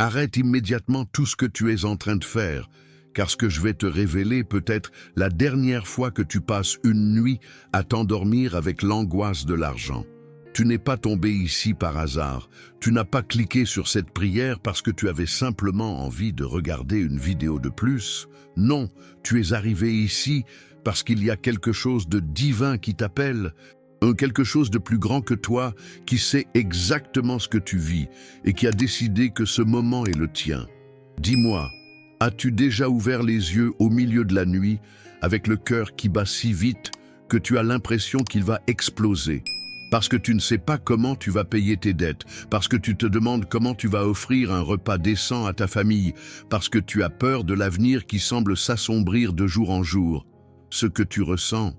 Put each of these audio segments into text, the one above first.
Arrête immédiatement tout ce que tu es en train de faire, car ce que je vais te révéler peut être la dernière fois que tu passes une nuit à t'endormir avec l'angoisse de l'argent. Tu n'es pas tombé ici par hasard. Tu n'as pas cliqué sur cette prière parce que tu avais simplement envie de regarder une vidéo de plus. Non, tu es arrivé ici parce qu'il y a quelque chose de divin qui t'appelle, quelque chose de plus grand que toi, qui sait exactement ce que tu vis et qui a décidé que ce moment est le tien. Dis-moi, as-tu déjà ouvert les yeux au milieu de la nuit avec le cœur qui bat si vite que tu as l'impression qu'il va exploser? Parce que tu ne sais pas comment tu vas payer tes dettes, parce que tu te demandes comment tu vas offrir un repas décent à ta famille, parce que tu as peur de l'avenir qui semble s'assombrir de jour en jour. Ce que tu ressens,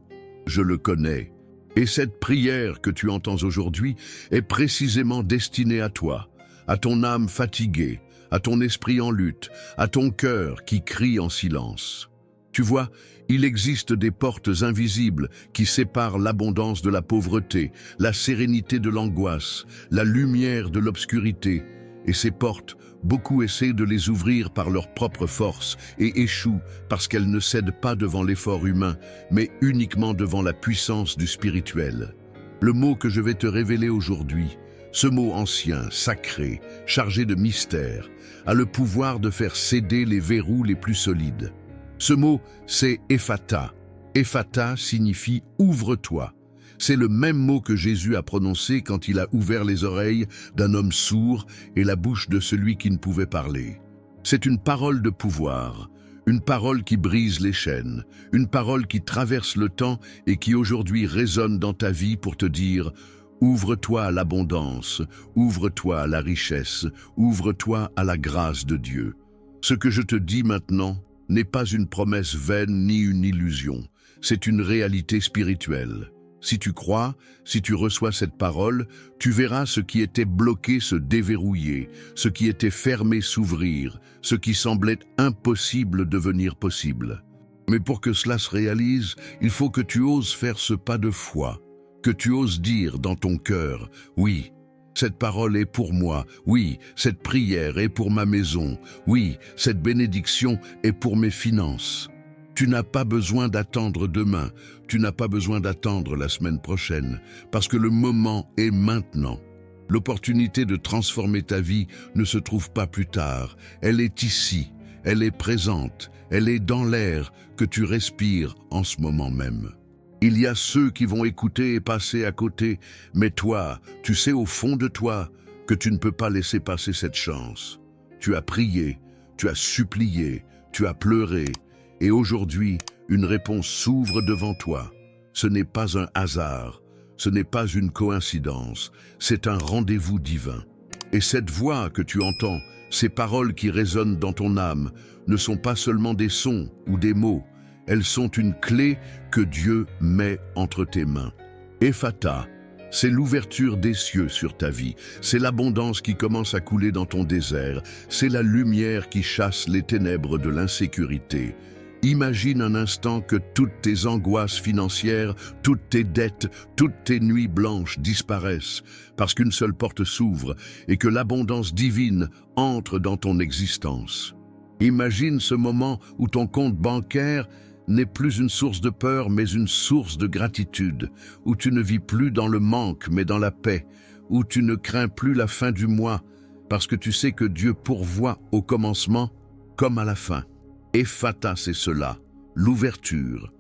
je le connais. Et cette prière que tu entends aujourd'hui est précisément destinée à toi, à ton âme fatiguée, à ton esprit en lutte, à ton cœur qui crie en silence. Tu vois, il existe des portes invisibles qui séparent l'abondance de la pauvreté, la sérénité de l'angoisse, la lumière de l'obscurité. Et ces portes, beaucoup essaient de les ouvrir par leur propre force et échouent parce qu'elles ne cèdent pas devant l'effort humain, mais uniquement devant la puissance du spirituel. Le mot que je vais te révéler aujourd'hui, ce mot ancien, sacré, chargé de mystère, a le pouvoir de faire céder les verrous les plus solides. Ce mot, c'est Ephata. Ephata signifie « ouvre-toi ». C'est le même mot que Jésus a prononcé quand il a ouvert les oreilles d'un homme sourd et la bouche de celui qui ne pouvait parler. C'est une parole de pouvoir, une parole qui brise les chaînes, une parole qui traverse le temps et qui aujourd'hui résonne dans ta vie pour te dire « ouvre-toi à l'abondance, ouvre-toi à la richesse, ouvre-toi à la grâce de Dieu ». Ce que je te dis maintenant n'est pas une promesse vaine ni une illusion, c'est une réalité spirituelle. Si tu crois, si tu reçois cette parole, tu verras ce qui était bloqué se déverrouiller, ce qui était fermé s'ouvrir, ce qui semblait impossible devenir possible. Mais pour que cela se réalise, il faut que tu oses faire ce pas de foi, que tu oses dire dans ton cœur, oui, cette parole est pour moi, oui, cette prière est pour ma maison, oui, cette bénédiction est pour mes finances. Tu n'as pas besoin d'attendre demain, tu n'as pas besoin d'attendre la semaine prochaine, parce que le moment est maintenant. L'opportunité de transformer ta vie ne se trouve pas plus tard, elle est ici, elle est présente, elle est dans l'air que tu respires en ce moment même. Il y a ceux qui vont écouter et passer à côté, mais toi, tu sais au fond de toi que tu ne peux pas laisser passer cette chance. Tu as prié, tu as supplié, tu as pleuré, et aujourd'hui, une réponse s'ouvre devant toi. Ce n'est pas un hasard, ce n'est pas une coïncidence, c'est un rendez-vous divin. Et cette voix que tu entends, ces paroles qui résonnent dans ton âme, ne sont pas seulement des sons ou des mots, elles sont une clé que Dieu met entre tes mains. Ephata, c'est l'ouverture des cieux sur ta vie, c'est l'abondance qui commence à couler dans ton désert, c'est la lumière qui chasse les ténèbres de l'insécurité. Imagine un instant que toutes tes angoisses financières, toutes tes dettes, toutes tes nuits blanches disparaissent parce qu'une seule porte s'ouvre et que l'abondance divine entre dans ton existence. Imagine ce moment où ton compte bancaire n'est plus une source de peur mais une source de gratitude, où tu ne vis plus dans le manque mais dans la paix, où tu ne crains plus la fin du mois parce que tu sais que Dieu pourvoit au commencement comme à la fin. Ephata, c'est cela, l'ouverture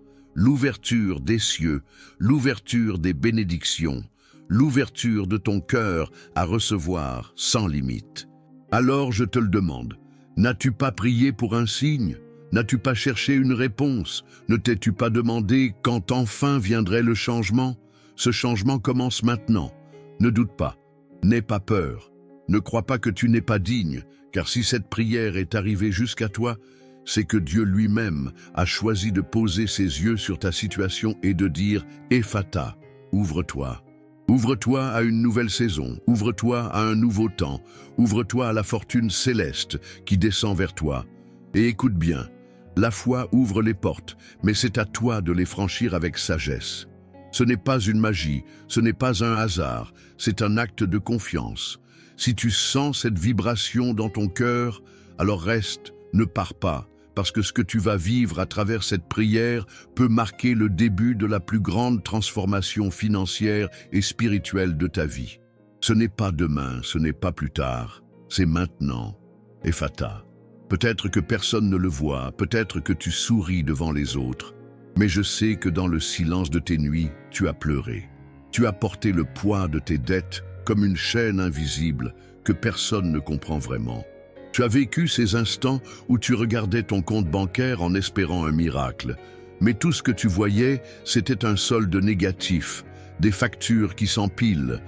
des cieux, l'ouverture des bénédictions, l'ouverture de ton cœur à recevoir sans limite. Alors je te le demande, n'as-tu pas prié pour un signe? N'as-tu pas cherché une réponse? Ne t'es-tu pas demandé quand enfin viendrait le changement? Ce changement commence maintenant. Ne doute pas, n'aie pas peur. Ne crois pas que tu n'es pas digne, car si cette prière est arrivée jusqu'à toi, c'est que Dieu lui-même a choisi de poser ses yeux sur ta situation et de dire « Ephata, ouvre-toi ». Ouvre-toi à une nouvelle saison, ouvre-toi à un nouveau temps, ouvre-toi à la fortune céleste qui descend vers toi. Et écoute bien, la foi ouvre les portes, mais c'est à toi de les franchir avec sagesse. Ce n'est pas une magie, ce n'est pas un hasard, c'est un acte de confiance. Si tu sens cette vibration dans ton cœur, alors reste, ne pars pas, parce que ce que tu vas vivre à travers cette prière peut marquer le début de la plus grande transformation financière et spirituelle de ta vie. Ce n'est pas demain, ce n'est pas plus tard, c'est maintenant. Ephata. Peut-être que personne ne le voit, peut-être que tu souris devant les autres, mais je sais que dans le silence de tes nuits, tu as pleuré. Tu as porté le poids de tes dettes comme une chaîne invisible que personne ne comprend vraiment. Tu as vécu ces instants où tu regardais ton compte bancaire en espérant un miracle. Mais tout ce que tu voyais, c'était un solde négatif, des factures qui s'empilent,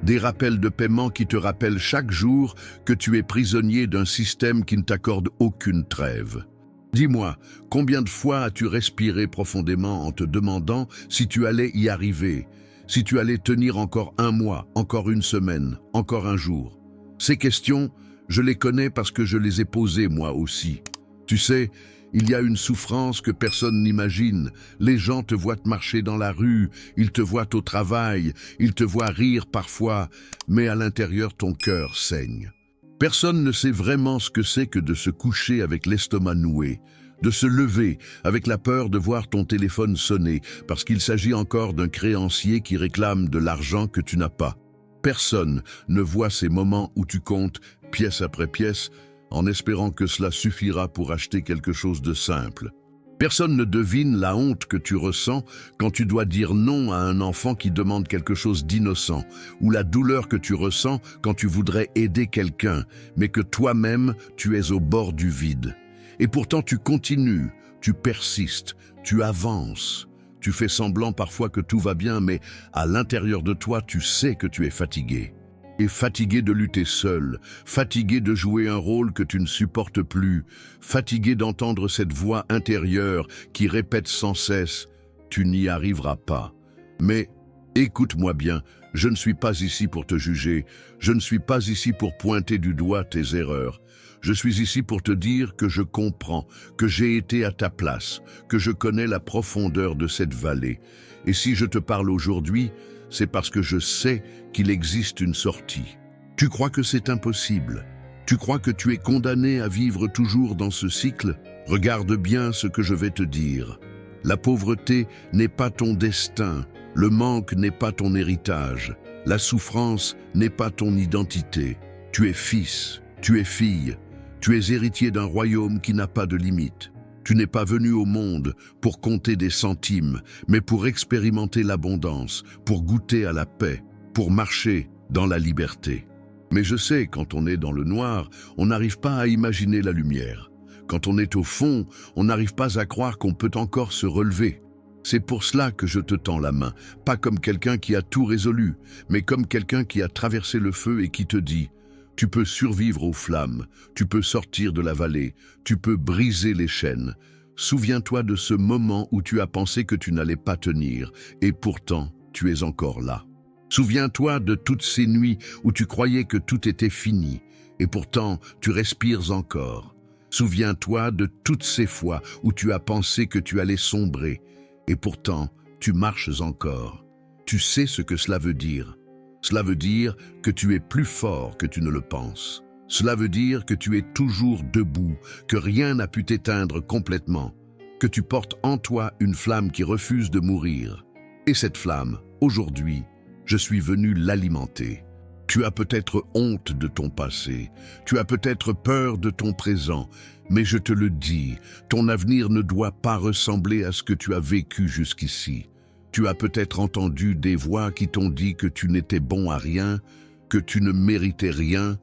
des rappels de paiement qui te rappellent chaque jour que tu es prisonnier d'un système qui ne t'accorde aucune trêve. Dis-moi, combien de fois as-tu respiré profondément en te demandant si tu allais y arriver, si tu allais tenir encore un mois, encore une semaine, encore un jour? Ces questions, je les connais parce que je les ai posées moi aussi. Tu sais, il y a une souffrance que personne n'imagine. Les gens te voient marcher dans la rue, ils te voient au travail, ils te voient rire parfois, mais à l'intérieur ton cœur saigne. Personne ne sait vraiment ce que c'est que de se coucher avec l'estomac noué, de se lever avec la peur de voir ton téléphone sonner parce qu'il s'agit encore d'un créancier qui réclame de l'argent que tu n'as pas. Personne ne voit ces moments où tu comptes, pièce après pièce, en espérant que cela suffira pour acheter quelque chose de simple. Personne ne devine la honte que tu ressens quand tu dois dire non à un enfant qui demande quelque chose d'innocent, ou la douleur que tu ressens quand tu voudrais aider quelqu'un, mais que toi-même tu es au bord du vide. Et pourtant tu continues, tu persistes, tu avances. Tu fais semblant parfois que tout va bien, mais à l'intérieur de toi, tu sais que tu es fatigué. Et fatigué de lutter seul, fatigué de jouer un rôle que tu ne supportes plus, fatigué d'entendre cette voix intérieure qui répète sans cesse « Tu n'y arriveras pas ». Mais écoute-moi bien, je ne suis pas ici pour te juger, je ne suis pas ici pour pointer du doigt tes erreurs. Je suis ici pour te dire que je comprends, que j'ai été à ta place, que je connais la profondeur de cette vallée. Et si je te parle aujourd'hui, c'est parce que je sais qu'il existe une sortie. Tu crois que c'est impossible? Tu crois que tu es condamné à vivre toujours dans ce cycle? Regarde bien ce que je vais te dire. La pauvreté n'est pas ton destin, le manque n'est pas ton héritage, la souffrance n'est pas ton identité. Tu es fils, tu es fille, tu es héritier d'un royaume qui n'a pas de limite. Tu n'es pas venu au monde pour compter des centimes, mais pour expérimenter l'abondance, pour goûter à la paix, pour marcher dans la liberté. Mais je sais, quand on est dans le noir, on n'arrive pas à imaginer la lumière. Quand on est au fond, on n'arrive pas à croire qu'on peut encore se relever. C'est pour cela que je te tends la main, pas comme quelqu'un qui a tout résolu, mais comme quelqu'un qui a traversé le feu et qui te dit « Tu peux survivre aux flammes, tu peux sortir de la vallée, tu peux briser les chaînes. Souviens-toi de ce moment où tu as pensé que tu n'allais pas tenir, et pourtant tu es encore là. Souviens-toi de toutes ces nuits où tu croyais que tout était fini, et pourtant tu respires encore. Souviens-toi de toutes ces fois où tu as pensé que tu allais sombrer, et pourtant tu marches encore. Tu sais ce que cela veut dire. Cela veut dire que tu es plus fort que tu ne le penses. Cela veut dire que tu es toujours debout, que rien n'a pu t'éteindre complètement, que tu portes en toi une flamme qui refuse de mourir. Et cette flamme, aujourd'hui, je suis venu l'alimenter. Tu as peut-être honte de ton passé, tu as peut-être peur de ton présent, mais je te le dis, ton avenir ne doit pas ressembler à ce que tu as vécu jusqu'ici. Tu as peut-être entendu des voix qui t'ont dit que tu n'étais bon à rien, que tu ne méritais rien,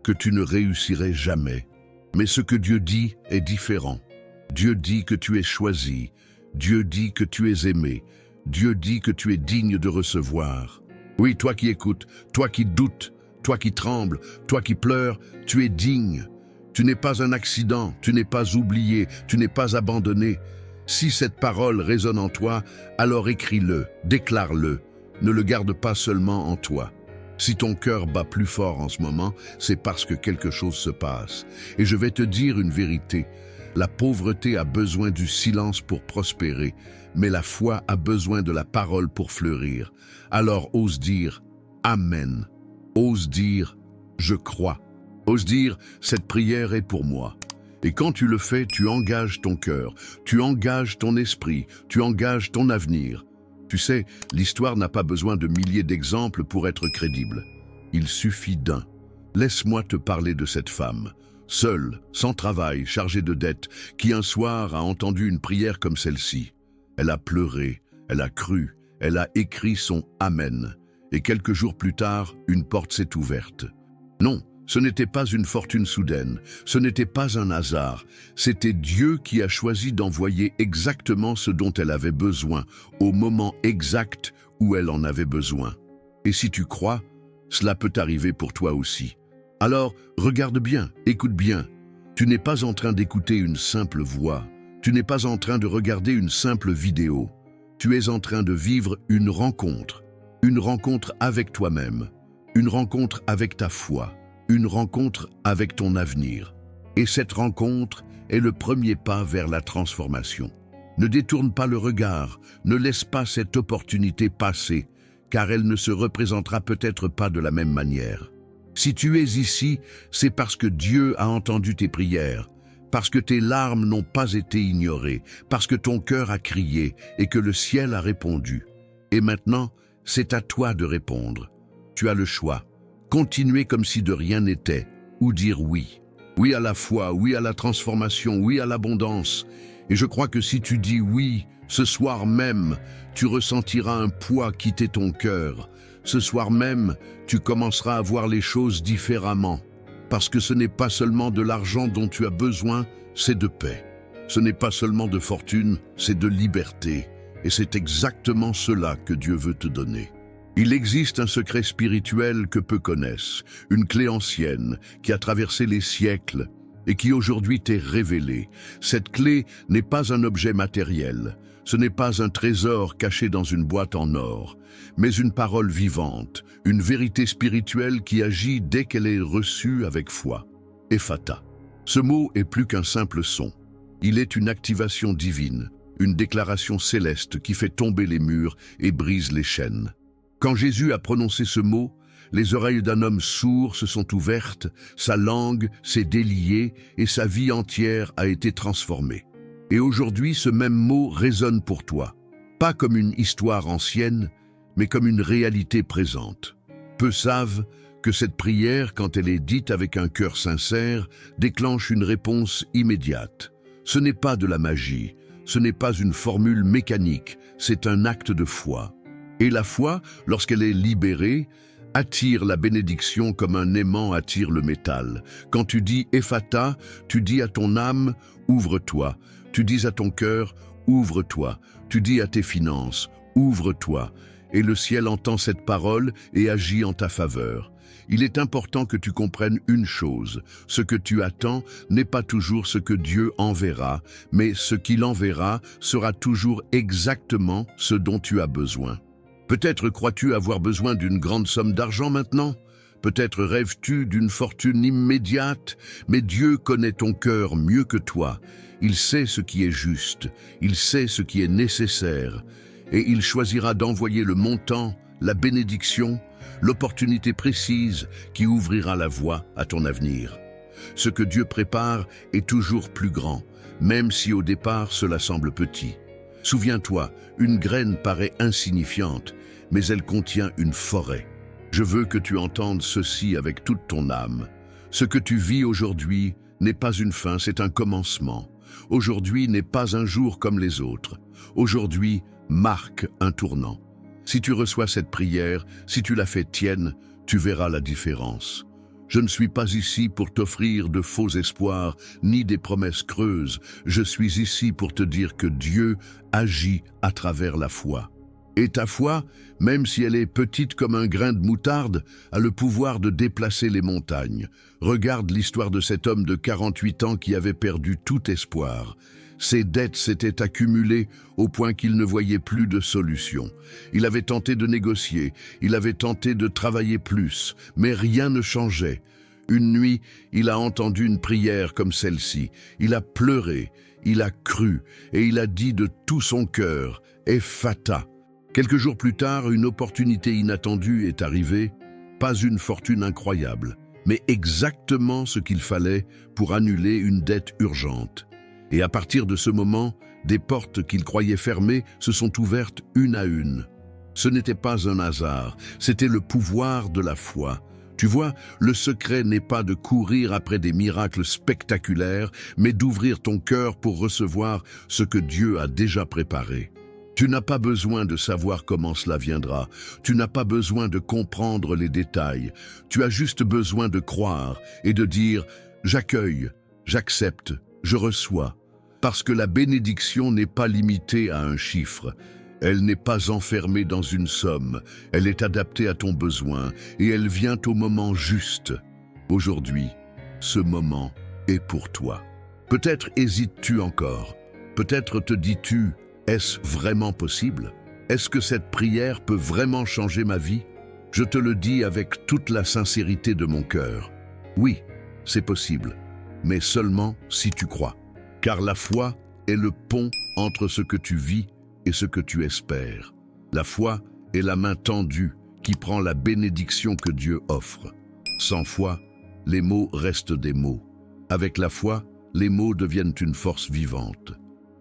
que tu ne réussirais jamais. Mais ce que Dieu dit est différent. Dieu dit que tu es choisi, Dieu dit que tu es aimé, Dieu dit que tu es digne de recevoir. Oui, toi qui écoutes, toi qui doutes, toi qui trembles, toi qui pleures, tu es digne. Tu n'es pas un accident, tu n'es pas oublié, tu n'es pas abandonné. Si cette parole résonne en toi, alors écris-le, déclare-le, ne le garde pas seulement en toi. Si ton cœur bat plus fort en ce moment, c'est parce que quelque chose se passe. Et je vais te dire une vérité, la pauvreté a besoin du silence pour prospérer, mais la foi a besoin de la parole pour fleurir. Alors ose dire « Amen », ose dire « je crois. Ose dire, cette prière est pour moi. Et quand tu le fais, tu engages ton cœur, tu engages ton esprit, tu engages ton avenir. Tu sais, l'histoire n'a pas besoin de milliers d'exemples pour être crédible. Il suffit d'un. Laisse-moi te parler de cette femme, seule, sans travail, chargée de dettes, qui un soir a entendu une prière comme celle-ci. Elle a pleuré, elle a cru, elle a écrit son « Amen ». Et quelques jours plus tard, une porte s'est ouverte. Non, ce n'était pas une fortune soudaine, ce n'était pas un hasard, c'était Dieu qui a choisi d'envoyer exactement ce dont elle avait besoin, au moment exact où elle en avait besoin. Et si tu crois, cela peut arriver pour toi aussi. Alors, regarde bien, écoute bien. Tu n'es pas en train d'écouter une simple voix, tu n'es pas en train de regarder une simple vidéo. Tu es en train de vivre une rencontre avec toi-même, une rencontre avec ta foi, une rencontre avec ton avenir. Et cette rencontre est le premier pas vers la transformation. Ne détourne pas le regard, ne laisse pas cette opportunité passer, car elle ne se représentera peut-être pas de la même manière. Si tu es ici, c'est parce que Dieu a entendu tes prières, parce que tes larmes n'ont pas été ignorées, parce que ton cœur a crié et que le ciel a répondu. Et maintenant, c'est à toi de répondre. Tu as le choix. Continuer comme si de rien n'était, ou dire oui. Oui à la foi, oui à la transformation, oui à l'abondance. Et je crois que si tu dis oui, ce soir même, tu ressentiras un poids quitter ton cœur. Ce soir même, tu commenceras à voir les choses différemment. Parce que ce n'est pas seulement de l'argent dont tu as besoin, c'est de paix. Ce n'est pas seulement de fortune, c'est de liberté. Et c'est exactement cela que Dieu veut te donner. Il existe un secret spirituel que peu connaissent, une clé ancienne qui a traversé les siècles et qui aujourd'hui t'est révélée. Cette clé n'est pas un objet matériel, ce n'est pas un trésor caché dans une boîte en or, mais une parole vivante, une vérité spirituelle qui agit dès qu'elle est reçue avec foi. Ephata. Ce mot est plus qu'un simple son. Il est une activation divine, une déclaration céleste qui fait tomber les murs et brise les chaînes. Quand Jésus a prononcé ce mot, les oreilles d'un homme sourd se sont ouvertes, sa langue s'est déliée et sa vie entière a été transformée. Et aujourd'hui, ce même mot résonne pour toi, pas comme une histoire ancienne, mais comme une réalité présente. Peu savent que cette prière, quand elle est dite avec un cœur sincère, déclenche une réponse immédiate. Ce n'est pas de la magie, ce n'est pas une formule mécanique, c'est un acte de foi. Et la foi, lorsqu'elle est libérée, attire la bénédiction comme un aimant attire le métal. Quand tu dis « Ephata », tu dis à ton âme « Ouvre-toi ». Tu dis à ton cœur « Ouvre-toi ». Tu dis à tes finances « Ouvre-toi ». Et le ciel entend cette parole et agit en ta faveur. Il est important que tu comprennes une chose. Ce que tu attends n'est pas toujours ce que Dieu enverra, mais ce qu'il enverra sera toujours exactement ce dont tu as besoin. Peut-être crois-tu avoir besoin d'une grande somme d'argent maintenant? Peut-être rêves-tu d'une fortune immédiate? Mais Dieu connaît ton cœur mieux que toi. Il sait ce qui est juste, il sait ce qui est nécessaire, et il choisira d'envoyer le montant, la bénédiction, l'opportunité précise qui ouvrira la voie à ton avenir. Ce que Dieu prépare est toujours plus grand, même si au départ cela semble petit. Souviens-toi, une graine paraît insignifiante, mais elle contient une forêt. Je veux que tu entendes ceci avec toute ton âme. Ce que tu vis aujourd'hui n'est pas une fin, c'est un commencement. Aujourd'hui n'est pas un jour comme les autres. Aujourd'hui marque un tournant. Si tu reçois cette prière, si tu la fais tienne, tu verras la différence. Je ne suis pas ici pour t'offrir de faux espoirs, ni des promesses creuses. Je suis ici pour te dire que Dieu agit à travers la foi. Et ta foi, même si elle est petite comme un grain de moutarde, a le pouvoir de déplacer les montagnes. Regarde l'histoire de cet homme de 48 ans qui avait perdu tout espoir. Ses dettes s'étaient accumulées au point qu'il ne voyait plus de solution. Il avait tenté de négocier, il avait tenté de travailler plus, mais rien ne changeait. Une nuit, il a entendu une prière comme celle-ci. Il a pleuré, il a cru, et il a dit de tout son cœur, « Ephata ». Quelques jours plus tard, une opportunité inattendue est arrivée, pas une fortune incroyable, mais exactement ce qu'il fallait pour annuler une dette urgente. Et à partir de ce moment, des portes qu'il croyait fermées se sont ouvertes une à une. Ce n'était pas un hasard, c'était le pouvoir de la foi. Tu vois, le secret n'est pas de courir après des miracles spectaculaires, mais d'ouvrir ton cœur pour recevoir ce que Dieu a déjà préparé. Tu n'as pas besoin de savoir comment cela viendra. Tu n'as pas besoin de comprendre les détails. Tu as juste besoin de croire et de dire « J'accueille, j'accepte, je reçois ». Parce que la bénédiction n'est pas limitée à un chiffre. Elle n'est pas enfermée dans une somme. Elle est adaptée à ton besoin et elle vient au moment juste. Aujourd'hui, ce moment est pour toi. Peut-être hésites-tu encore. Peut-être te dis-tu « Est-ce vraiment possible? Est-ce que cette prière peut vraiment changer ma vie ?» Je te le dis avec toute la sincérité de mon cœur. Oui, c'est possible, mais seulement si tu crois. Car la foi est le pont entre ce que tu vis et ce que tu espères. La foi est la main tendue qui prend la bénédiction que Dieu offre. Sans foi, les mots restent des mots. Avec la foi, les mots deviennent une force vivante.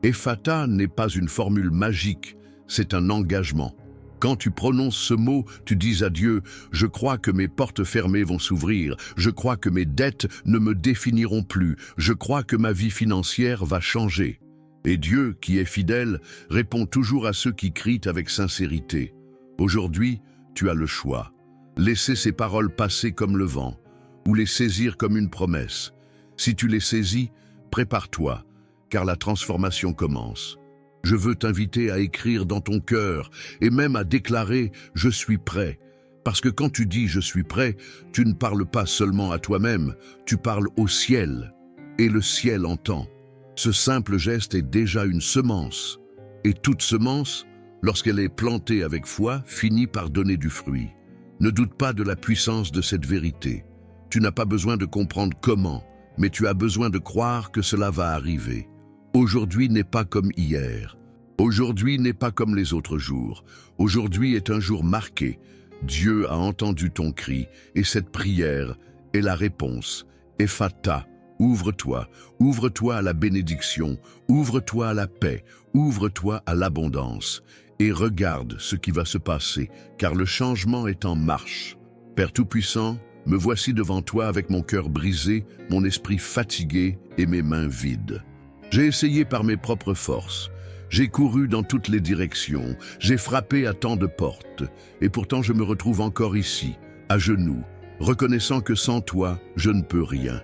Ephata n'est pas une formule magique, c'est un engagement. Quand tu prononces ce mot, tu dis à Dieu « Je crois que mes portes fermées vont s'ouvrir, je crois que mes dettes ne me définiront plus, je crois que ma vie financière va changer. » Et Dieu, qui est fidèle, répond toujours à ceux qui crient avec sincérité. Aujourd'hui, tu as le choix. Laisser ces paroles passer comme le vent, ou les saisir comme une promesse. Si tu les saisis, prépare-toi, car la transformation commence. Je veux t'inviter à écrire dans ton cœur et même à déclarer « Je suis prêt ». Parce que quand tu dis « Je suis prêt », tu ne parles pas seulement à toi-même, tu parles au ciel. Et le ciel entend. Ce simple geste est déjà une semence. Et toute semence, lorsqu'elle est plantée avec foi, finit par donner du fruit. Ne doute pas de la puissance de cette vérité. Tu n'as pas besoin de comprendre comment, mais tu as besoin de croire que cela va arriver. Aujourd'hui n'est pas comme hier. Aujourd'hui n'est pas comme les autres jours. Aujourd'hui est un jour marqué. Dieu a entendu ton cri et cette prière est la réponse. Ephata, ouvre-toi, ouvre-toi à la bénédiction, ouvre-toi à la paix, ouvre-toi à l'abondance. Et regarde ce qui va se passer, car le changement est en marche. Père Tout-Puissant, me voici devant toi avec mon cœur brisé, mon esprit fatigué et mes mains vides. J'ai essayé par mes propres forces. J'ai couru dans toutes les directions. J'ai frappé à tant de portes. Et pourtant je me retrouve encore ici, à genoux, reconnaissant que sans toi, je ne peux rien.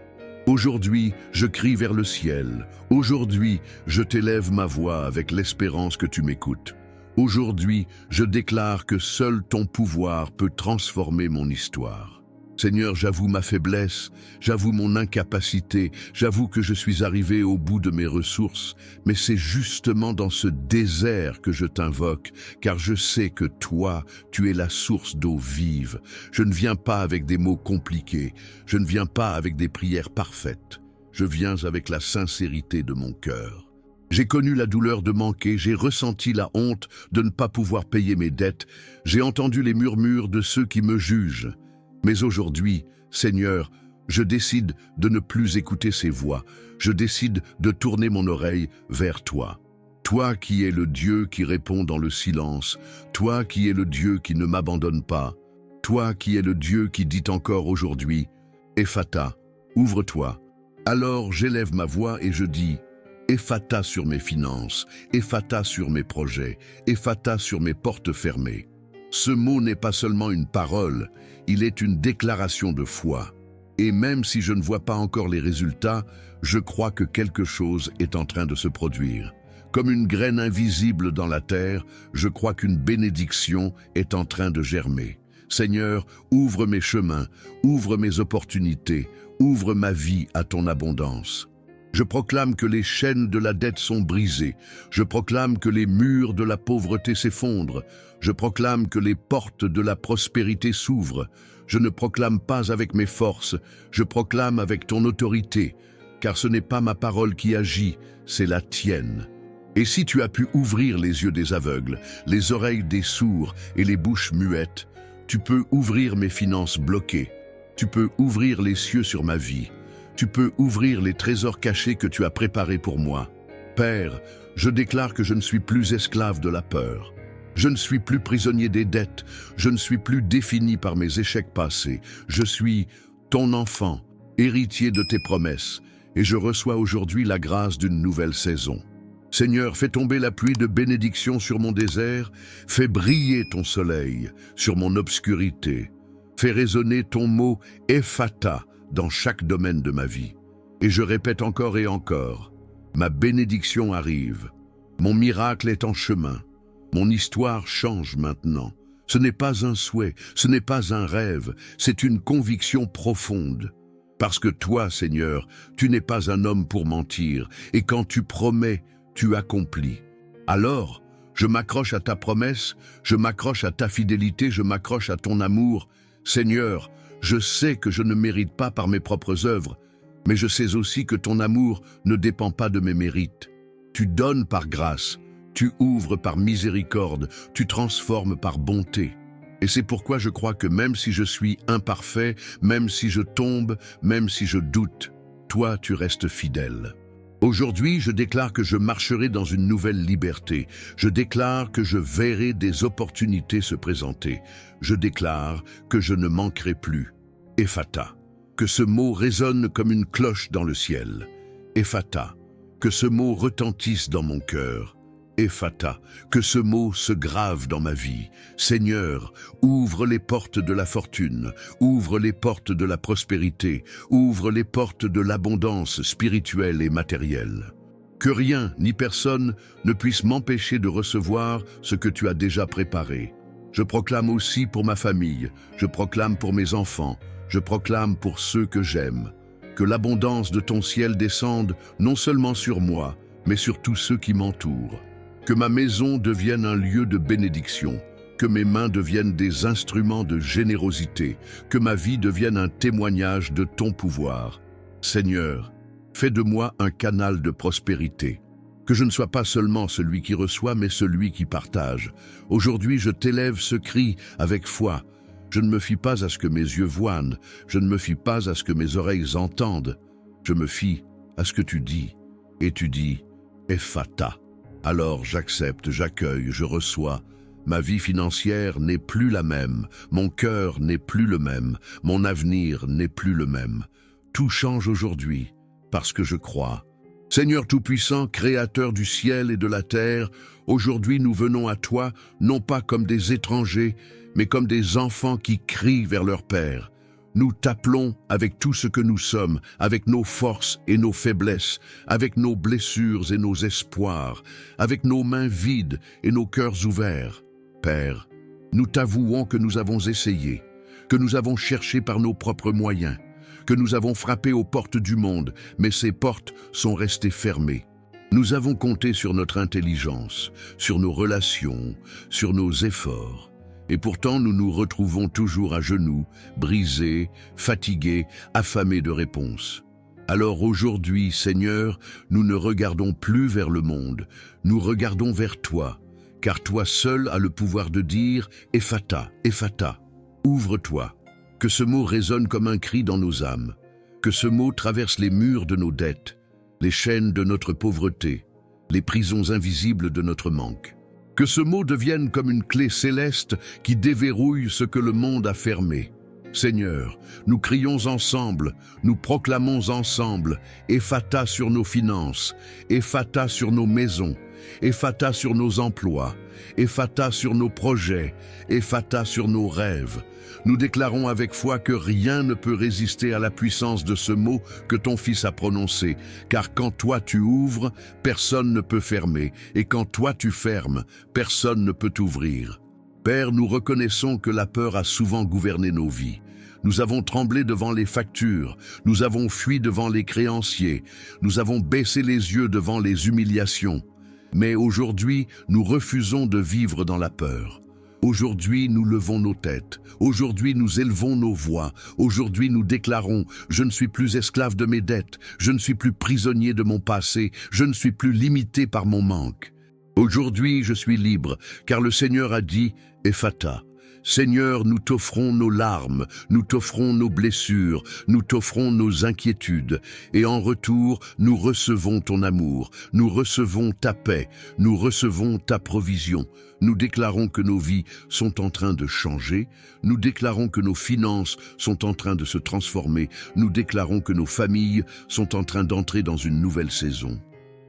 Aujourd'hui, je crie vers le ciel. Aujourd'hui, je t'élève ma voix avec l'espérance que tu m'écoutes. Aujourd'hui, je déclare que seul ton pouvoir peut transformer mon histoire. Seigneur, j'avoue ma faiblesse, j'avoue mon incapacité, j'avoue que je suis arrivé au bout de mes ressources, mais c'est justement dans ce désert que je t'invoque, car je sais que toi, tu es la source d'eau vive. Je ne viens pas avec des mots compliqués, je ne viens pas avec des prières parfaites, je viens avec la sincérité de mon cœur. J'ai connu la douleur de manquer, j'ai ressenti la honte de ne pas pouvoir payer mes dettes, j'ai entendu les murmures de ceux qui me jugent. Mais aujourd'hui, Seigneur, je décide de ne plus écouter ces voix. Je décide de tourner mon oreille vers toi. Toi qui es le Dieu qui répond dans le silence. Toi qui es le Dieu qui ne m'abandonne pas. Toi qui es le Dieu qui dit encore aujourd'hui, « Ephata, ouvre-toi ». Alors j'élève ma voix et je dis, « Ephata sur mes finances, Ephata sur mes projets, Ephata sur mes portes fermées ». Ce mot n'est pas seulement une parole, il est une déclaration de foi. Et même si je ne vois pas encore les résultats, je crois que quelque chose est en train de se produire. Comme une graine invisible dans la terre, je crois qu'une bénédiction est en train de germer. Seigneur, ouvre mes chemins, ouvre mes opportunités, ouvre ma vie à ton abondance. Je proclame que les chaînes de la dette sont brisées. Je proclame que les murs de la pauvreté s'effondrent. Je proclame que les portes de la prospérité s'ouvrent. Je ne proclame pas avec mes forces, je proclame avec ton autorité, car ce n'est pas ma parole qui agit, c'est la tienne. Et si tu as pu ouvrir les yeux des aveugles, les oreilles des sourds et les bouches muettes, tu peux ouvrir mes finances bloquées. Tu peux ouvrir les cieux sur ma vie. Tu peux ouvrir les trésors cachés que tu as préparés pour moi. Père, je déclare que je ne suis plus esclave de la peur. Je ne suis plus prisonnier des dettes. Je ne suis plus défini par mes échecs passés. Je suis ton enfant, héritier de tes promesses, et je reçois aujourd'hui la grâce d'une nouvelle saison. Seigneur, fais tomber la pluie de bénédiction sur mon désert, fais briller ton soleil sur mon obscurité, fais résonner ton mot « Ephata » dans chaque domaine de ma vie. Et je répète encore et encore, ma bénédiction arrive, mon miracle est en chemin, mon histoire change maintenant. Ce n'est pas un souhait, ce n'est pas un rêve, c'est une conviction profonde. Parce que toi, Seigneur, tu n'es pas un homme pour mentir, et quand tu promets, tu accomplis. Alors, je m'accroche à ta promesse, je m'accroche à ta fidélité, je m'accroche à ton amour. Seigneur, je sais que je ne mérite pas par mes propres œuvres, mais je sais aussi que ton amour ne dépend pas de mes mérites. Tu donnes par grâce, tu ouvres par miséricorde, tu transformes par bonté. Et c'est pourquoi je crois que même si je suis imparfait, même si je tombe, même si je doute, toi tu restes fidèle. Aujourd'hui, je déclare que je marcherai dans une nouvelle liberté. Je déclare que je verrai des opportunités se présenter. Je déclare que je ne manquerai plus. Ephata. Que ce mot résonne comme une cloche dans le ciel. Ephata. Que ce mot retentisse dans mon cœur. Ephata, que ce mot se grave dans ma vie. Seigneur, ouvre les portes de la fortune, ouvre les portes de la prospérité, ouvre les portes de l'abondance spirituelle et matérielle. Que rien ni personne ne puisse m'empêcher de recevoir ce que tu as déjà préparé. Je proclame aussi pour ma famille, je proclame pour mes enfants, je proclame pour ceux que j'aime. Que l'abondance de ton ciel descende non seulement sur moi, mais sur tous ceux qui m'entourent. Que ma maison devienne un lieu de bénédiction, que mes mains deviennent des instruments de générosité, que ma vie devienne un témoignage de ton pouvoir. Seigneur, fais de moi un canal de prospérité, que je ne sois pas seulement celui qui reçoit, mais celui qui partage. Aujourd'hui, je t'élève ce cri avec foi. Je ne me fie pas à ce que mes yeux voient, je ne me fie pas à ce que mes oreilles entendent. Je me fie à ce que tu dis, et tu dis « Ephata ». Alors j'accepte, j'accueille, je reçois. Ma vie financière n'est plus la même, mon cœur n'est plus le même, mon avenir n'est plus le même. Tout change aujourd'hui, parce que je crois. Seigneur Tout-Puissant, Créateur du ciel et de la terre, aujourd'hui nous venons à toi, non pas comme des étrangers, mais comme des enfants qui crient vers leur Père. Nous t'appelons avec tout ce que nous sommes, avec nos forces et nos faiblesses, avec nos blessures et nos espoirs, avec nos mains vides et nos cœurs ouverts. Père, nous t'avouons que nous avons essayé, que nous avons cherché par nos propres moyens, que nous avons frappé aux portes du monde, mais ces portes sont restées fermées. Nous avons compté sur notre intelligence, sur nos relations, sur nos efforts. Et pourtant, nous nous retrouvons toujours à genoux, brisés, fatigués, affamés de réponses. Alors aujourd'hui, Seigneur, nous ne regardons plus vers le monde, nous regardons vers toi, car toi seul as le pouvoir de dire « Ephata, Ephata, ouvre-toi ». Que ce mot résonne comme un cri dans nos âmes, que ce mot traverse les murs de nos dettes, les chaînes de notre pauvreté, les prisons invisibles de notre manque. Que ce mot devienne comme une clé céleste qui déverrouille ce que le monde a fermé. Seigneur, nous crions ensemble, nous proclamons ensemble, Ephata sur nos finances, Ephata sur nos maisons, Ephata sur nos emplois, Ephata sur nos projets, Ephata sur nos rêves. Nous déclarons avec foi que rien ne peut résister à la puissance de ce mot que ton Fils a prononcé, car quand toi tu ouvres, personne ne peut fermer, et quand toi tu fermes, personne ne peut ouvrir. Père, nous reconnaissons que la peur a souvent gouverné nos vies. Nous avons tremblé devant les factures, nous avons fui devant les créanciers, nous avons baissé les yeux devant les humiliations. Mais aujourd'hui, nous refusons de vivre dans la peur. Aujourd'hui, nous levons nos têtes. Aujourd'hui, nous élevons nos voix. Aujourd'hui, nous déclarons « Je ne suis plus esclave de mes dettes. Je ne suis plus prisonnier de mon passé. Je ne suis plus limité par mon manque. Aujourd'hui, je suis libre, car le Seigneur a dit « Ephata ». Seigneur, nous t'offrons nos larmes, nous t'offrons nos blessures, nous t'offrons nos inquiétudes, et en retour, nous recevons ton amour, nous recevons ta paix, nous recevons ta provision. Nous déclarons que nos vies sont en train de changer, nous déclarons que nos finances sont en train de se transformer, nous déclarons que nos familles sont en train d'entrer dans une nouvelle saison.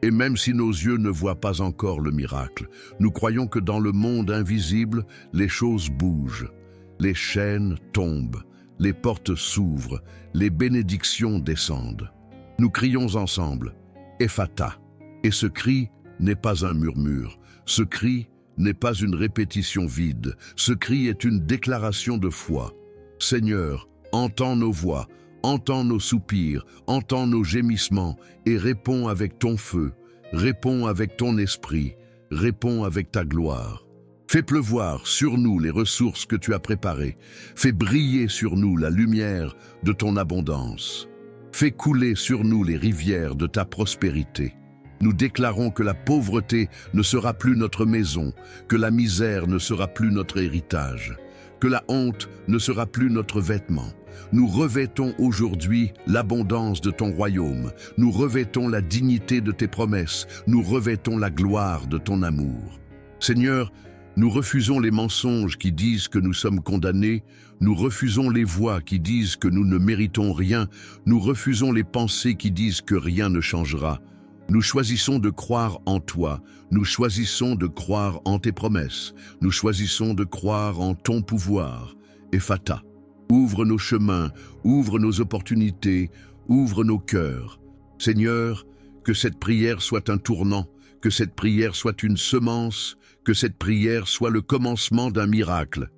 Et même si nos yeux ne voient pas encore le miracle, nous croyons que dans le monde invisible, les choses bougent, les chaînes tombent, les portes s'ouvrent, les bénédictions descendent. Nous crions ensemble, Ephata. Et ce cri n'est pas un murmure, ce cri n'est pas une répétition vide, ce cri est une déclaration de foi. Seigneur, entends nos voix, entends nos soupirs, entends nos gémissements et réponds avec ton feu, réponds avec ton esprit, réponds avec ta gloire. Fais pleuvoir sur nous les ressources que tu as préparées, fais briller sur nous la lumière de ton abondance. Fais couler sur nous les rivières de ta prospérité. Nous déclarons que la pauvreté ne sera plus notre maison, que la misère ne sera plus notre héritage, que la honte ne sera plus notre vêtement. Nous revêtons aujourd'hui l'abondance de ton royaume, nous revêtons la dignité de tes promesses, nous revêtons la gloire de ton amour. Seigneur, nous refusons les mensonges qui disent que nous sommes condamnés, nous refusons les voix qui disent que nous ne méritons rien, nous refusons les pensées qui disent que rien ne changera. Nous choisissons de croire en toi, nous choisissons de croire en tes promesses, nous choisissons de croire en ton pouvoir. Ephata, ouvre nos chemins, ouvre nos opportunités, ouvre nos cœurs. Seigneur, que cette prière soit un tournant, que cette prière soit une semence, que cette prière soit le commencement d'un miracle.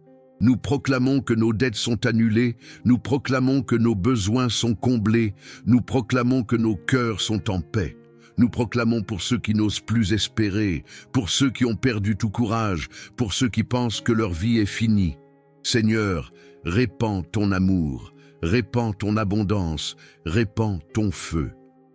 Nous proclamons que nos dettes sont annulées, nous proclamons que nos besoins sont comblés, nous proclamons que nos cœurs sont en paix. Nous proclamons pour ceux qui n'osent plus espérer, pour ceux qui ont perdu tout courage, pour ceux qui pensent que leur vie est finie. Seigneur, répands ton amour, répands ton abondance, répands ton feu.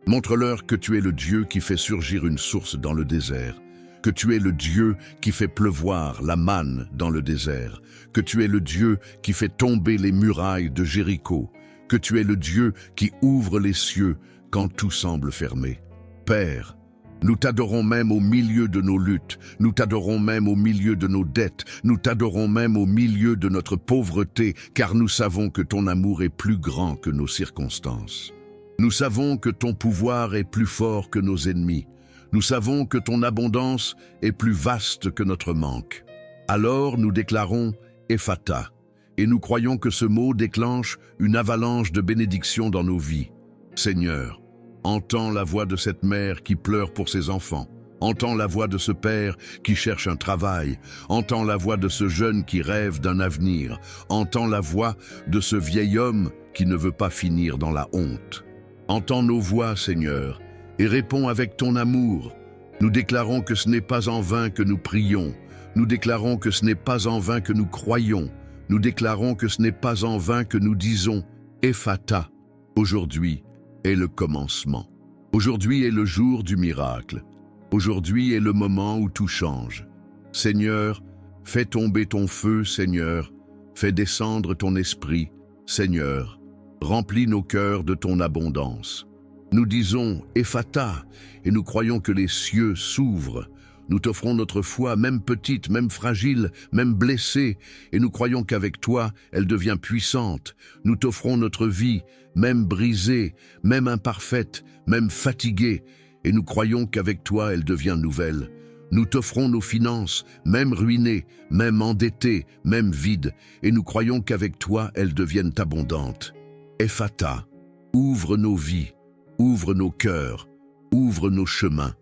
Montre-leur que tu es le Dieu qui fait surgir une source dans le désert, que tu es le Dieu qui fait pleuvoir la manne dans le désert, que tu es le Dieu qui fait tomber les murailles de Jéricho, que tu es le Dieu qui ouvre les cieux quand tout semble fermé. Père, nous t'adorons même au milieu de nos luttes, nous t'adorons même au milieu de nos dettes, nous t'adorons même au milieu de notre pauvreté, car nous savons que ton amour est plus grand que nos circonstances. Nous savons que ton pouvoir est plus fort que nos ennemis. Nous savons que ton abondance est plus vaste que notre manque. Alors nous déclarons Ephata, et nous croyons que ce mot déclenche une avalanche de bénédictions dans nos vies. Seigneur, entends la voix de cette mère qui pleure pour ses enfants. Entends la voix de ce père qui cherche un travail. Entends la voix de ce jeune qui rêve d'un avenir. Entends la voix de ce vieil homme qui ne veut pas finir dans la honte. Entends nos voix, Seigneur, et réponds avec ton amour. Nous déclarons que ce n'est pas en vain que nous prions. Nous déclarons que ce n'est pas en vain que nous croyons. Nous déclarons que ce n'est pas en vain que nous disons Ephata. Aujourd'hui est le commencement. Aujourd'hui est le jour du miracle. Aujourd'hui est le moment où tout change. Seigneur, fais tomber ton feu, Seigneur. Fais descendre ton esprit, Seigneur. Remplis nos cœurs de ton abondance. Nous disons Ephata et nous croyons que les cieux s'ouvrent. Nous t'offrons notre foi, même petite, même fragile, même blessée, et nous croyons qu'avec toi, elle devient puissante. Nous t'offrons notre vie, même brisée, même imparfaite, même fatiguée, et nous croyons qu'avec toi, elle devient nouvelle. Nous t'offrons nos finances, même ruinées, même endettées, même vides, et nous croyons qu'avec toi, elles deviennent abondantes. Ephata, ouvre nos vies, ouvre nos cœurs, ouvre nos chemins.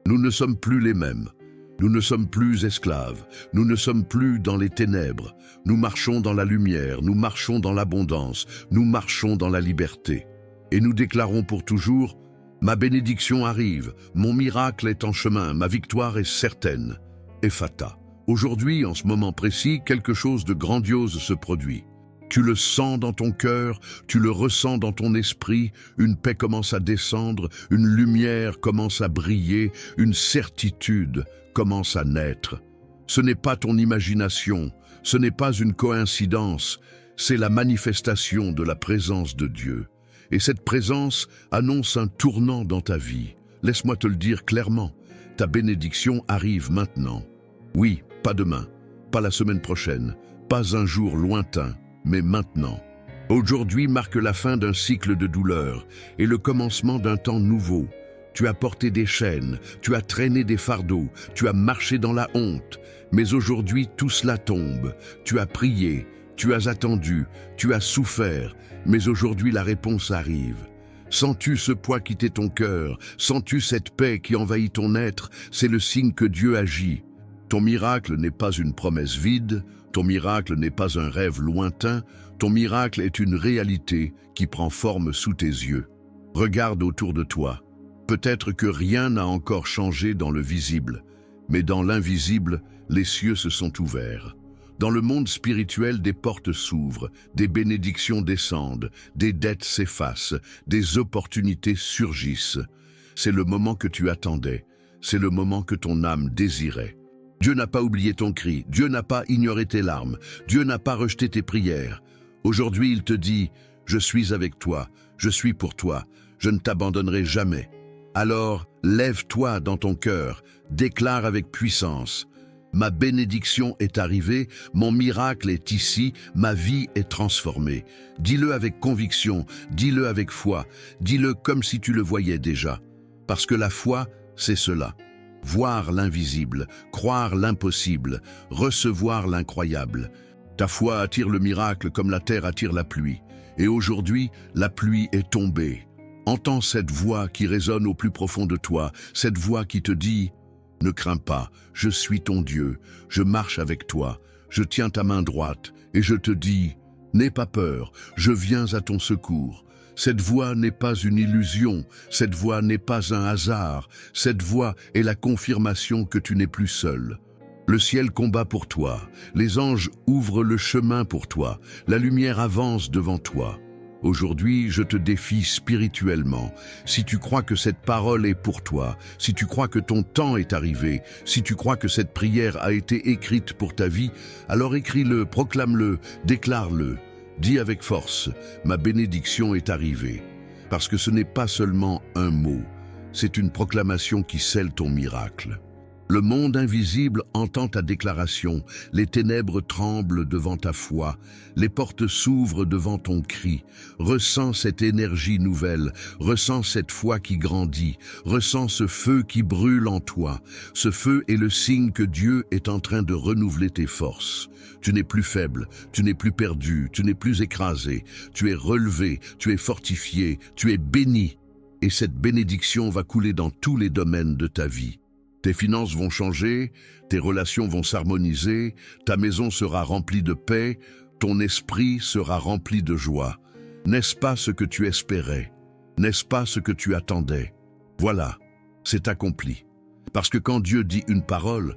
Nous ne sommes plus les mêmes. Nous ne sommes plus esclaves. Nous ne sommes plus dans les ténèbres. Nous marchons dans la lumière. Nous marchons dans l'abondance. Nous marchons dans la liberté. Et nous déclarons pour toujours, ma bénédiction arrive, mon miracle est en chemin, ma victoire est certaine. Ephata. Aujourd'hui, en ce moment précis, quelque chose de grandiose se produit. Tu le sens dans ton cœur, tu le ressens dans ton esprit, une paix commence à descendre, une lumière commence à briller, une certitude commence à naître. Ce n'est pas ton imagination, ce n'est pas une coïncidence, c'est la manifestation de la présence de Dieu. Et cette présence annonce un tournant dans ta vie. Laisse-moi te le dire clairement, ta bénédiction arrive maintenant. Oui, pas demain, pas la semaine prochaine, pas un jour lointain, mais maintenant. Aujourd'hui marque la fin d'un cycle de douleur et le commencement d'un temps nouveau. Tu as porté des chaînes, tu as traîné des fardeaux, tu as marché dans la honte. Mais aujourd'hui, tout cela tombe. Tu as prié, tu as attendu, tu as souffert. Mais aujourd'hui, la réponse arrive. Sens-tu ce poids quitter ton cœur? Sens-tu cette paix qui envahit ton être? C'est le signe que Dieu agit. Ton miracle n'est pas une promesse vide, ton miracle n'est pas un rêve lointain, ton miracle est une réalité qui prend forme sous tes yeux. Regarde autour de toi. Peut-être que rien n'a encore changé dans le visible, mais dans l'invisible, les cieux se sont ouverts. Dans le monde spirituel, des portes s'ouvrent, des bénédictions descendent, des dettes s'effacent, des opportunités surgissent. C'est le moment que tu attendais, c'est le moment que ton âme désirait. Dieu n'a pas oublié ton cri, Dieu n'a pas ignoré tes larmes, Dieu n'a pas rejeté tes prières. Aujourd'hui, il te dit, je suis avec toi, je suis pour toi, je ne t'abandonnerai jamais. Alors, lève-toi dans ton cœur, déclare avec puissance. Ma bénédiction est arrivée, mon miracle est ici, ma vie est transformée. Dis-le avec conviction, dis-le avec foi, dis-le comme si tu le voyais déjà. Parce que la foi, c'est cela. Voir l'invisible, croire l'impossible, recevoir l'incroyable. Ta foi attire le miracle comme la terre attire la pluie. Et aujourd'hui, la pluie est tombée. Entends cette voix qui résonne au plus profond de toi, cette voix qui te dit « Ne crains pas, je suis ton Dieu, je marche avec toi, je tiens ta main droite et je te dis « N'aie pas peur, je viens à ton secours ». Cette voix n'est pas une illusion, cette voix n'est pas un hasard, cette voix est la confirmation que tu n'es plus seul. Le ciel combat pour toi, les anges ouvrent le chemin pour toi, la lumière avance devant toi. Aujourd'hui, je te défie spirituellement. Si tu crois que cette parole est pour toi, si tu crois que ton temps est arrivé, si tu crois que cette prière a été écrite pour ta vie, alors écris-le, proclame-le, déclare-le. Dis avec force, ma bénédiction est arrivée. Parce que ce n'est pas seulement un mot, c'est une proclamation qui scelle ton miracle. Le monde invisible entend ta déclaration, les ténèbres tremblent devant ta foi, les portes s'ouvrent devant ton cri. Ressens cette énergie nouvelle, ressens cette foi qui grandit, ressens ce feu qui brûle en toi. Ce feu est le signe que Dieu est en train de renouveler tes forces. Tu n'es plus faible, tu n'es plus perdu, tu n'es plus écrasé, tu es relevé, tu es fortifié, tu es béni. Et cette bénédiction va couler dans tous les domaines de ta vie. Tes finances vont changer, tes relations vont s'harmoniser, ta maison sera remplie de paix, ton esprit sera rempli de joie. N'est-ce pas ce que tu espérais? N'est-ce pas ce que tu attendais? Voilà, c'est accompli. Parce que quand Dieu dit une parole,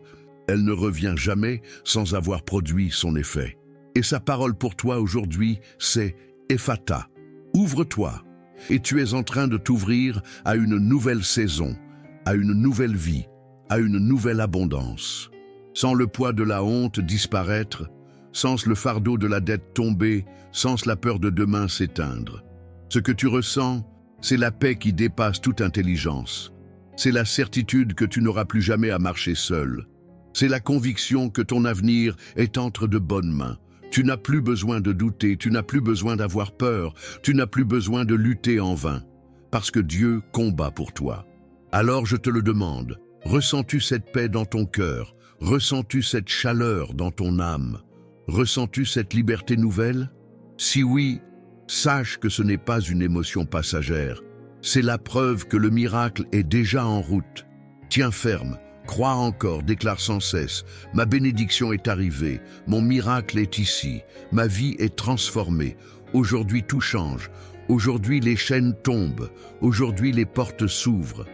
elle ne revient jamais sans avoir produit son effet. Et sa parole pour toi aujourd'hui, c'est Ephata. Ouvre-toi, et tu es en train de t'ouvrir à une nouvelle saison, à une nouvelle vie, à une nouvelle abondance. Sans le poids de la honte disparaître, sans le fardeau de la dette tomber, sans la peur de demain s'éteindre. Ce que tu ressens, c'est la paix qui dépasse toute intelligence. C'est la certitude que tu n'auras plus jamais à marcher seul. C'est la conviction que ton avenir est entre de bonnes mains. Tu n'as plus besoin de douter, tu n'as plus besoin d'avoir peur, tu n'as plus besoin de lutter en vain, parce que Dieu combat pour toi. Alors je te le demande, ressens-tu cette paix dans ton cœur? Ressens-tu cette chaleur dans ton âme? Ressens-tu cette liberté nouvelle? Si oui, sache que ce n'est pas une émotion passagère. C'est la preuve que le miracle est déjà en route. Tiens ferme, crois encore, déclare sans cesse. Ma bénédiction est arrivée, mon miracle est ici, ma vie est transformée. Aujourd'hui tout change, aujourd'hui les chaînes tombent, aujourd'hui les portes s'ouvrent.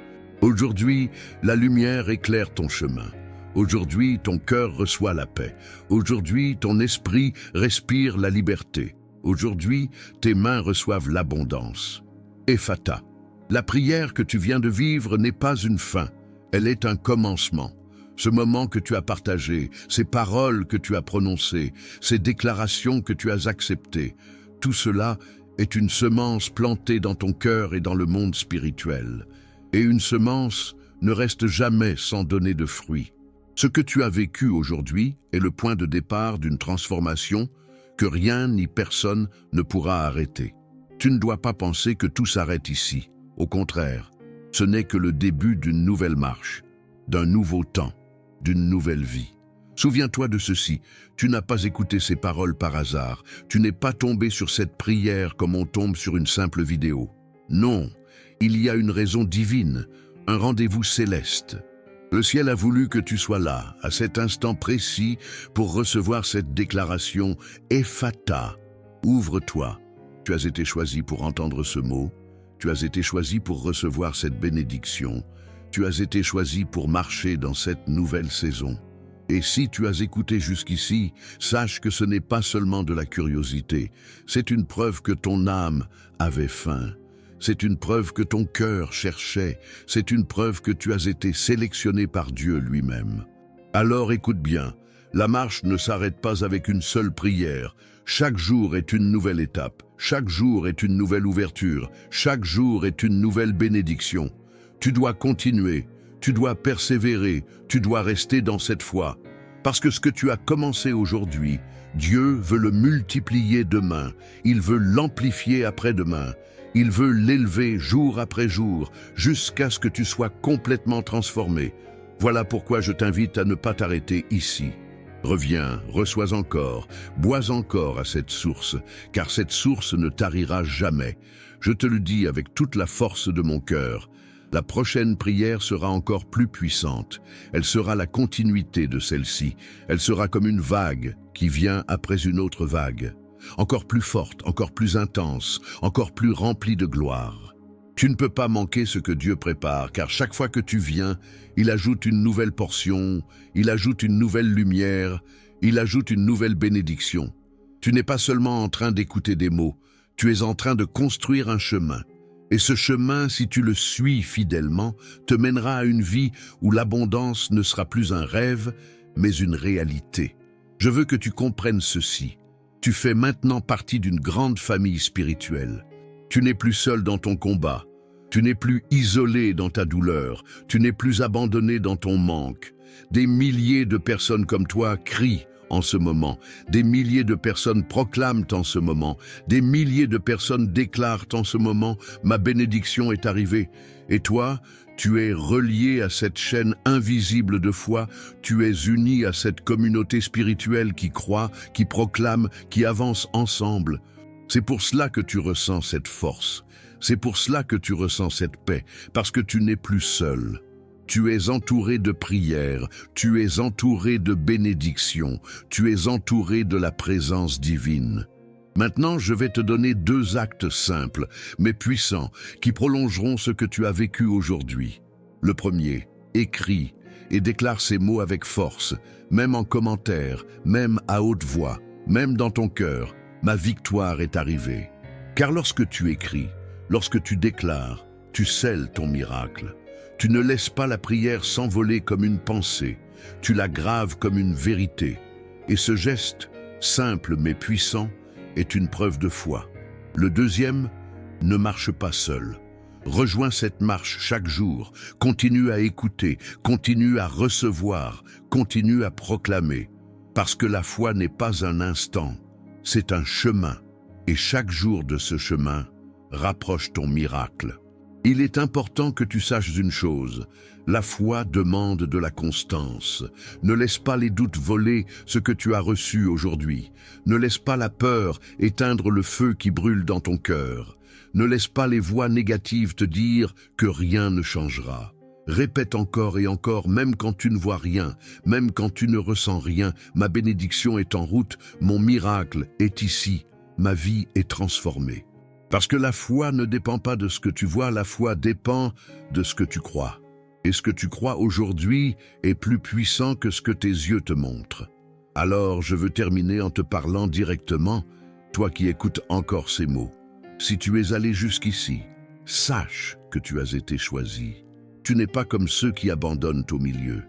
Aujourd'hui, la lumière éclaire ton chemin. Aujourd'hui, ton cœur reçoit la paix. Aujourd'hui, ton esprit respire la liberté. Aujourd'hui, tes mains reçoivent l'abondance. Ephata. La prière que tu viens de vivre n'est pas une fin, elle est un commencement. ce moment que tu as partagé, ces paroles que tu as prononcées, ces déclarations que tu as acceptées, tout cela est une semence plantée dans ton cœur et dans le monde spirituel. Et une semence ne reste jamais sans donner de fruits. Ce que tu as vécu aujourd'hui est le point de départ d'une transformation que rien ni personne ne pourra arrêter. Tu ne dois pas penser que tout s'arrête ici. Au contraire, ce n'est que le début d'une nouvelle marche, d'un nouveau temps, d'une nouvelle vie. Souviens-toi de ceci, tu n'as pas écouté ces paroles par hasard, tu n'es pas tombé sur cette prière comme on tombe sur une simple vidéo. Non, il y a une raison divine, un rendez-vous céleste. Le ciel a voulu que tu sois là, à cet instant précis, pour recevoir cette déclaration « Ephata ». Ouvre-toi. Tu as été choisi pour entendre ce mot. Tu as été choisi pour recevoir cette bénédiction. Tu as été choisi pour marcher dans cette nouvelle saison. Et si tu as écouté jusqu'ici, sache que ce n'est pas seulement de la curiosité. C'est une preuve que ton âme avait faim. C'est une preuve que ton cœur cherchait. C'est une preuve que tu as été sélectionné par Dieu lui-même. Alors écoute bien, la marche ne s'arrête pas avec une seule prière. Chaque jour est une nouvelle étape. Chaque jour est une nouvelle ouverture. Chaque jour est une nouvelle bénédiction. Tu dois continuer. Tu dois persévérer. Tu dois rester dans cette foi. Parce que ce que tu as commencé aujourd'hui, Dieu veut le multiplier demain. Il veut l'amplifier après-demain. Il veut l'élever jour après jour, jusqu'à ce que tu sois complètement transformé. Voilà pourquoi je t'invite à ne pas t'arrêter ici. Reviens, reçois encore, bois encore à cette source, car cette source ne tarira jamais. Je te le dis avec toute la force de mon cœur. La prochaine prière sera encore plus puissante. Elle sera la continuité de celle-ci. Elle sera comme une vague qui vient après une autre vague. Encore plus forte, encore plus intense, encore plus remplie de gloire. Tu ne peux pas manquer ce que Dieu prépare, car chaque fois que tu viens, il ajoute une nouvelle portion, il ajoute une nouvelle lumière, il ajoute une nouvelle bénédiction. Tu n'es pas seulement en train d'écouter des mots, tu es en train de construire un chemin. Et ce chemin, si tu le suis fidèlement, te mènera à une vie où l'abondance ne sera plus un rêve, mais une réalité. Je veux que tu comprennes ceci. Tu fais maintenant partie d'une grande famille spirituelle. Tu n'es plus seul dans ton combat. Tu n'es plus isolé dans ta douleur. Tu n'es plus abandonné dans ton manque. Des milliers de personnes comme toi crient en ce moment. Des milliers de personnes proclament en ce moment. Des milliers de personnes déclarent en ce moment « Ma bénédiction est arrivée ». Et toi, tu es relié à cette chaîne invisible de foi, tu es uni à cette communauté spirituelle qui croit, qui proclame, qui avance ensemble. C'est pour cela que tu ressens cette force, c'est pour cela que tu ressens cette paix, parce que tu n'es plus seul. Tu es entouré de prières, tu es entouré de bénédictions, tu es entouré de la présence divine. Maintenant, je vais te donner 2 actes simples, mais puissants, qui prolongeront ce que tu as vécu aujourd'hui. Le premier, écris et déclare ces mots avec force, même en commentaire, même à haute voix, même dans ton cœur. Ma victoire est arrivée. Car lorsque tu écris, lorsque tu déclares, tu scelles ton miracle. Tu ne laisses pas la prière s'envoler comme une pensée, tu la graves comme une vérité. Et ce geste, simple mais puissant, est une preuve de foi. Le deuxième, ne marche pas seul. Rejoins cette marche chaque jour, continue à écouter, continue à recevoir, continue à proclamer. Parce que la foi n'est pas un instant, c'est un chemin. Et chaque jour de ce chemin, rapproche ton miracle. Il est important que tu saches une chose, la foi demande de la constance. Ne laisse pas les doutes voler ce que tu as reçu aujourd'hui. Ne laisse pas la peur éteindre le feu qui brûle dans ton cœur. Ne laisse pas les voix négatives te dire que rien ne changera. Répète encore et encore, même quand tu ne vois rien, même quand tu ne ressens rien, ma bénédiction est en route, mon miracle est ici, ma vie est transformée. Parce que la foi ne dépend pas de ce que tu vois, la foi dépend de ce que tu crois. Et ce que tu crois aujourd'hui est plus puissant que ce que tes yeux te montrent. Alors je veux terminer en te parlant directement, toi qui écoutes encore ces mots. Si tu es allé jusqu'ici, sache que tu as été choisi. Tu n'es pas comme ceux qui abandonnent au milieu.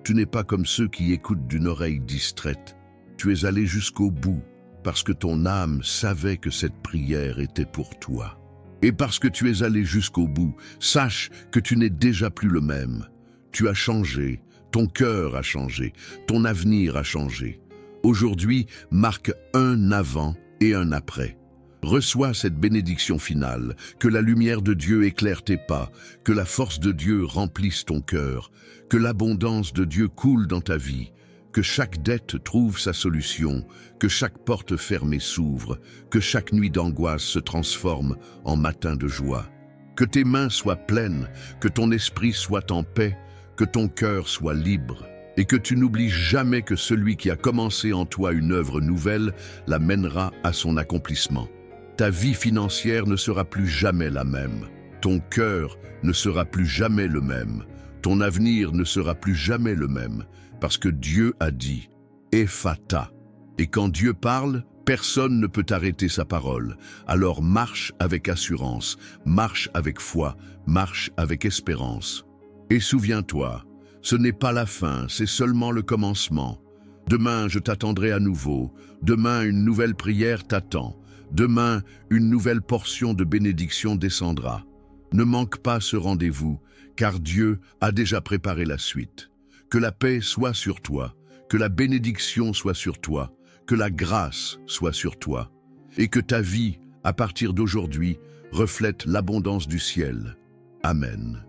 Tu n'es pas comme ceux qui écoutent d'une oreille distraite. Tu es allé jusqu'au bout parce que ton âme savait que cette prière était pour toi. Et parce que tu es allé jusqu'au bout, sache que tu n'es déjà plus le même. Tu as changé, ton cœur a changé, ton avenir a changé. Aujourd'hui marque un avant et un après. Reçois cette bénédiction finale, que la lumière de Dieu éclaire tes pas, que la force de Dieu remplisse ton cœur, que l'abondance de Dieu coule dans ta vie, que chaque dette trouve sa solution, que chaque porte fermée s'ouvre, que chaque nuit d'angoisse se transforme en matin de joie. Que tes mains soient pleines, que ton esprit soit en paix, que ton cœur soit libre, et que tu n'oublies jamais que celui qui a commencé en toi une œuvre nouvelle la mènera à son accomplissement. Ta vie financière ne sera plus jamais la même. Ton cœur ne sera plus jamais le même. Ton avenir ne sera plus jamais le même. Parce que Dieu a dit « Ephata ». Et quand Dieu parle, personne ne peut arrêter sa parole. Alors marche avec assurance, marche avec foi, marche avec espérance. Et souviens-toi, ce n'est pas la fin, c'est seulement le commencement. Demain, je t'attendrai à nouveau. Demain, une nouvelle prière t'attend. Demain, une nouvelle portion de bénédiction descendra. Ne manque pas ce rendez-vous, car Dieu a déjà préparé la suite. Que la paix soit sur toi, que la bénédiction soit sur toi, que la grâce soit sur toi, et que ta vie, à partir d'aujourd'hui, reflète l'abondance du ciel. Amen.